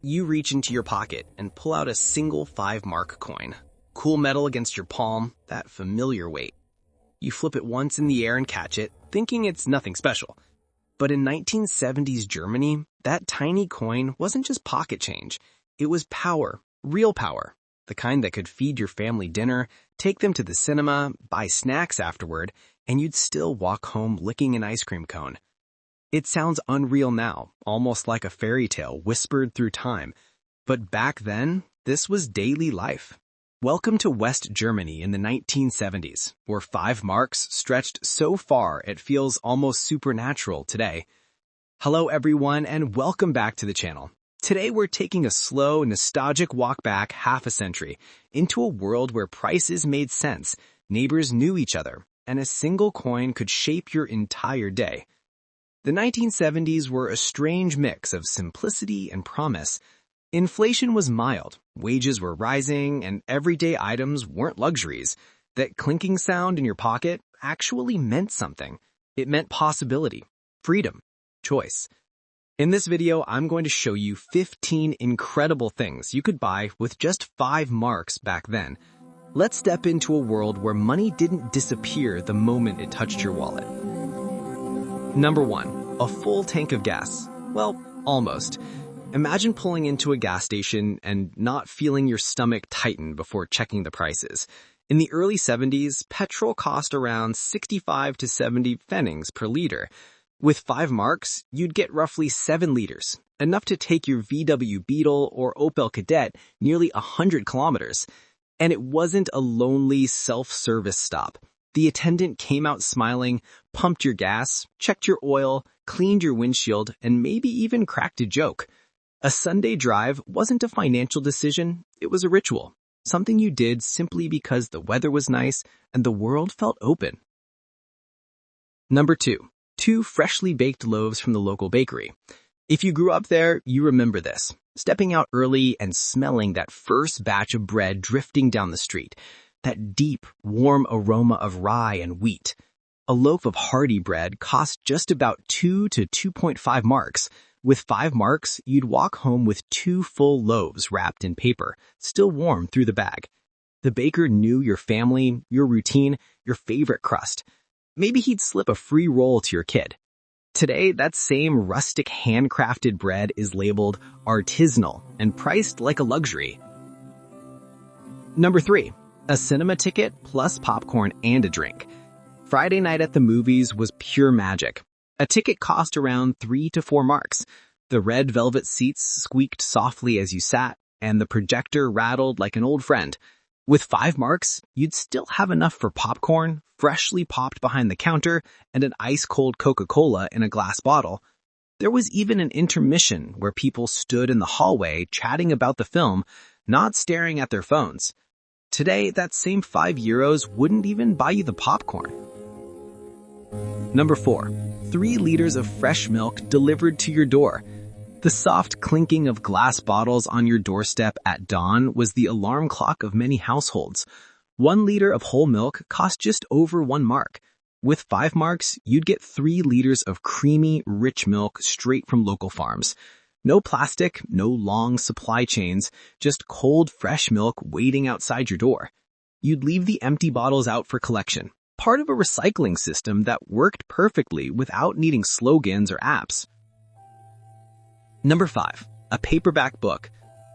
You reach into your pocket and pull out a single 5-mark coin. Cool metal against your palm, that familiar weight. You flip it once in the air and catch it, thinking it's nothing special. But in 1970s Germany, that tiny coin wasn't just pocket change. It was power, real power. The kind that could feed your family dinner, take them to the cinema, buy snacks afterward, and you'd still walk home licking an ice cream cone. It sounds unreal now, almost like a fairy tale whispered through time. But back then, this was daily life. Welcome to West Germany in the 1970s, where 5 marks stretched so far it feels almost supernatural today. Hello everyone, and welcome back to the channel. Today we're taking a slow, nostalgic walk back half a century into a world where prices made sense, neighbors knew each other, and a single coin could shape your entire day. The 1970s were a strange mix of simplicity and promise. Inflation was mild, wages were rising, and everyday items weren't luxuries. That clinking sound in your pocket actually meant something. It meant possibility, freedom, choice. In this video, I'm going to show you 15 incredible things you could buy with just 5 marks back then. Let's step into a world where money didn't disappear the moment it touched your wallet. Number 1. A full tank of gas. Well, almost. Imagine pulling into a gas station and not feeling your stomach tighten before checking the prices. In the early 70s, petrol cost around 65 to 70 pfennigs per liter. With 5 marks, you'd get roughly 7 liters, enough to take your VW Beetle or Opel Kadett nearly 100 kilometers. And it wasn't a lonely self-service stop. The attendant came out smiling, pumped your gas, checked your oil, cleaned your windshield, and maybe even cracked a joke. A Sunday drive wasn't a financial decision, it was a ritual. Something you did simply because the weather was nice and the world felt open. Number 2. 2 freshly baked loaves from the local bakery. If you grew up there, you remember this. Stepping out early and smelling that first batch of bread drifting down the street. That deep, warm aroma of rye and wheat. A loaf of hearty bread cost just about 2 to 2.5 marks. With 5 marks, you'd walk home with 2 full loaves wrapped in paper, still warm through the bag. The baker knew your family, your routine, your favorite crust. Maybe he'd slip a free roll to your kid. Today, that same rustic handcrafted bread is labeled artisanal and priced like a luxury. Number 3. A cinema ticket plus popcorn and a drink. Friday night at the movies was pure magic. A ticket cost around 3 to 4 marks. The red velvet seats squeaked softly as you sat, and the projector rattled like an old friend. With 5 marks, you'd still have enough for popcorn, freshly popped behind the counter, and an ice-cold Coca-Cola in a glass bottle. There was even an intermission where people stood in the hallway chatting about the film, not staring at their phones. Today, that same €5 wouldn't even buy you the popcorn. Number 4. 3 liters of fresh milk delivered to your door. The soft clinking of glass bottles on your doorstep at dawn was the alarm clock of many households. 1 liter of whole milk cost just over 1 mark. With 5 marks, you'd get 3 liters of creamy, rich milk straight from local farms. No plastic, no long supply chains, just cold, fresh milk waiting outside your door. You'd leave the empty bottles out for collection, part of a recycling system that worked perfectly without needing slogans or apps. Number 5. A paperback book.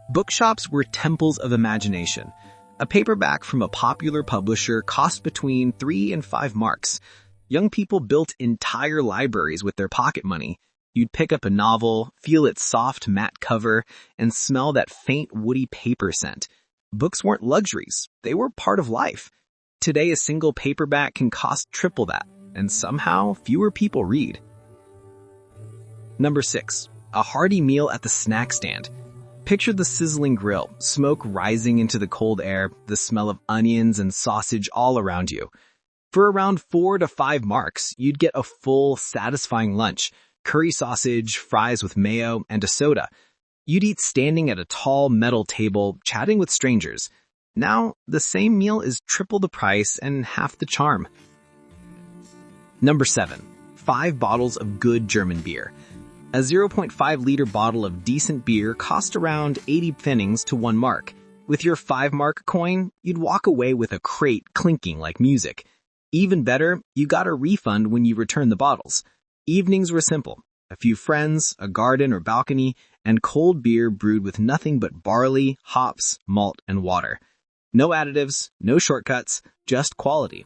Bookshops were temples of imagination. A paperback from a popular publisher cost between 3 and 5 marks. Young people built entire libraries with their pocket money. You'd pick up a novel, feel its soft matte cover, and smell that faint woody paper scent. Books weren't luxuries, they were part of life. Today a single paperback can cost triple that, and somehow fewer people read. Number 6. A hearty meal at the snack stand. Picture the sizzling grill, smoke rising into the cold air, the smell of onions and sausage all around you. For around 4 to 5 marks, you'd get a full, satisfying lunch. Curry sausage, fries with mayo, and a soda. You'd eat standing at a tall metal table, chatting with strangers. Now, the same meal is triple the price and half the charm. Number 7. 5 bottles of good German beer. A 0.5-liter bottle of decent beer cost around 80 pfennigs to 1 mark. With your 5-mark coin, you'd walk away with a crate clinking like music. Even better, you got a refund when you returned the bottles. Evenings were simple. A few friends, a garden or balcony, and cold beer brewed with nothing but barley, hops, malt, and water. No additives, no shortcuts, just quality.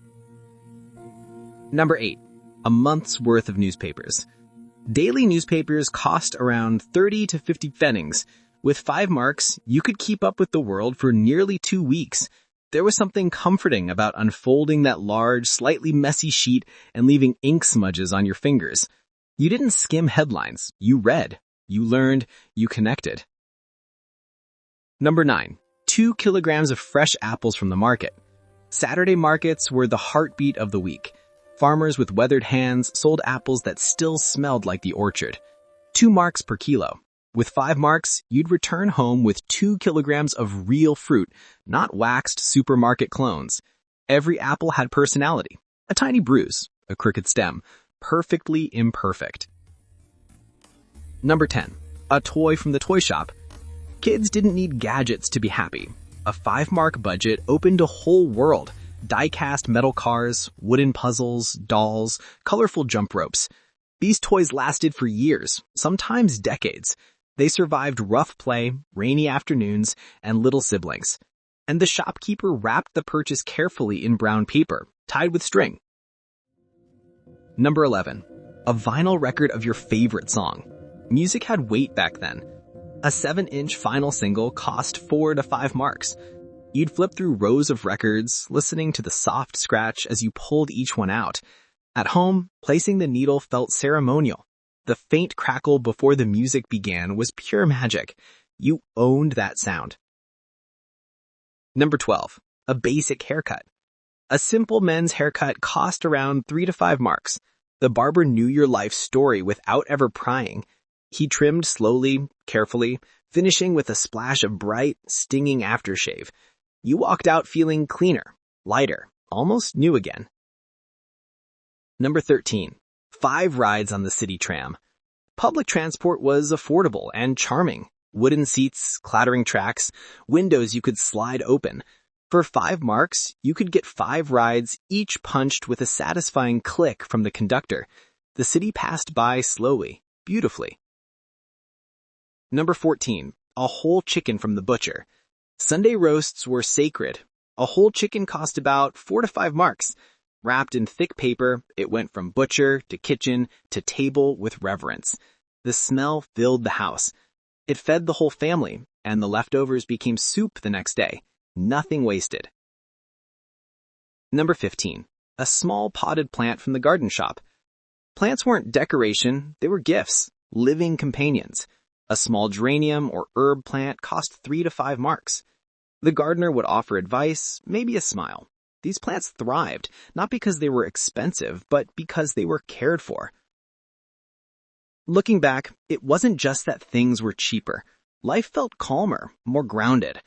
Number 8. A month's worth of newspapers. Daily newspapers cost around 30 to 50 pfennigs. With 5 marks, you could keep up with the world for nearly 2 weeks. There was something comforting about unfolding that large, slightly messy sheet and leaving ink smudges on your fingers. You didn't skim headlines. You read. You learned. You connected. Number 9. 2 kilograms of fresh apples from the market. Saturday markets were the heartbeat of the week. Farmers with weathered hands sold apples that still smelled like the orchard. 2 marks per kilo. With 5 marks, you'd return home with 2 kilograms of real fruit, not waxed supermarket clones. Every apple had personality. A tiny bruise, a crooked stem, perfectly imperfect. Number 10. A toy from the toy shop. Kids didn't need gadgets to be happy. A 5-mark budget opened a whole world. Die-cast metal cars, wooden puzzles, dolls, colorful jump ropes. These toys lasted for years, sometimes decades. They survived rough play, rainy afternoons, and little siblings. And the shopkeeper wrapped the purchase carefully in brown paper, tied with string. Number 11. A vinyl record of your favorite song. Music had weight back then. A 7-inch vinyl single cost 4 to 5 marks. You'd flip through rows of records, listening to the soft scratch as you pulled each one out. At home, placing the needle felt ceremonial. The faint crackle before the music began was pure magic. You owned that sound. Number 12. A basic haircut. A simple men's haircut cost around 3 to 5 marks. The barber knew your life story without ever prying. He trimmed slowly, carefully, finishing with a splash of bright, stinging aftershave. You walked out feeling cleaner, lighter, almost new again. Number 13. 5 rides on the city tram. Public transport was affordable and charming. Wooden seats, clattering tracks, windows you could slide open. For 5 marks, you could get 5 rides, each punched with a satisfying click from the conductor. The city passed by slowly, beautifully. Number 14. A whole chicken from the butcher. Sunday roasts were sacred. A whole chicken cost about 4 to 5 marks. Wrapped in thick paper, it went from butcher to kitchen to table with reverence. The smell filled the house. It fed the whole family, and the leftovers became soup the next day. Nothing wasted. Number 15. A small potted plant from the garden shop. Plants weren't decoration, they were gifts, living companions. A small geranium or herb plant cost 3 to 5 marks. The gardener would offer advice, maybe a smile. These plants thrived, not because they were expensive, but because they were cared for. Looking back, it wasn't just that things were cheaper. Life felt calmer, more grounded.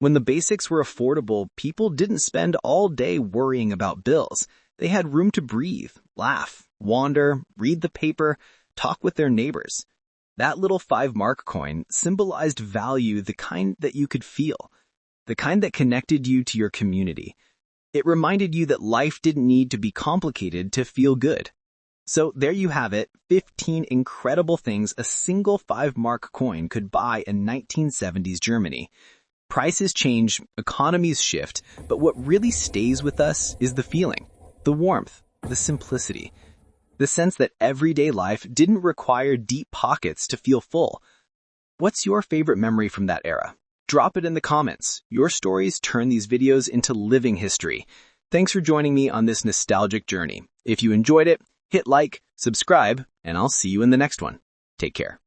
When the basics were affordable, people didn't spend all day worrying about bills. They had room to breathe, laugh, wander, read the paper, talk with their neighbors. That little 5-mark coin symbolized value, the kind that you could feel, the kind that connected you to your community. It reminded you that life didn't need to be complicated to feel good. So there you have it, 15 incredible things a single 5-mark coin could buy in 1970s Germany. Prices change, economies shift, but what really stays with us is the feeling, the warmth, the simplicity, the sense that everyday life didn't require deep pockets to feel full. What's your favorite memory from that era? Drop it in the comments. Your stories turn these videos into living history. Thanks for joining me on this nostalgic journey. If you enjoyed it, hit like, subscribe, and I'll see you in the next one. Take care.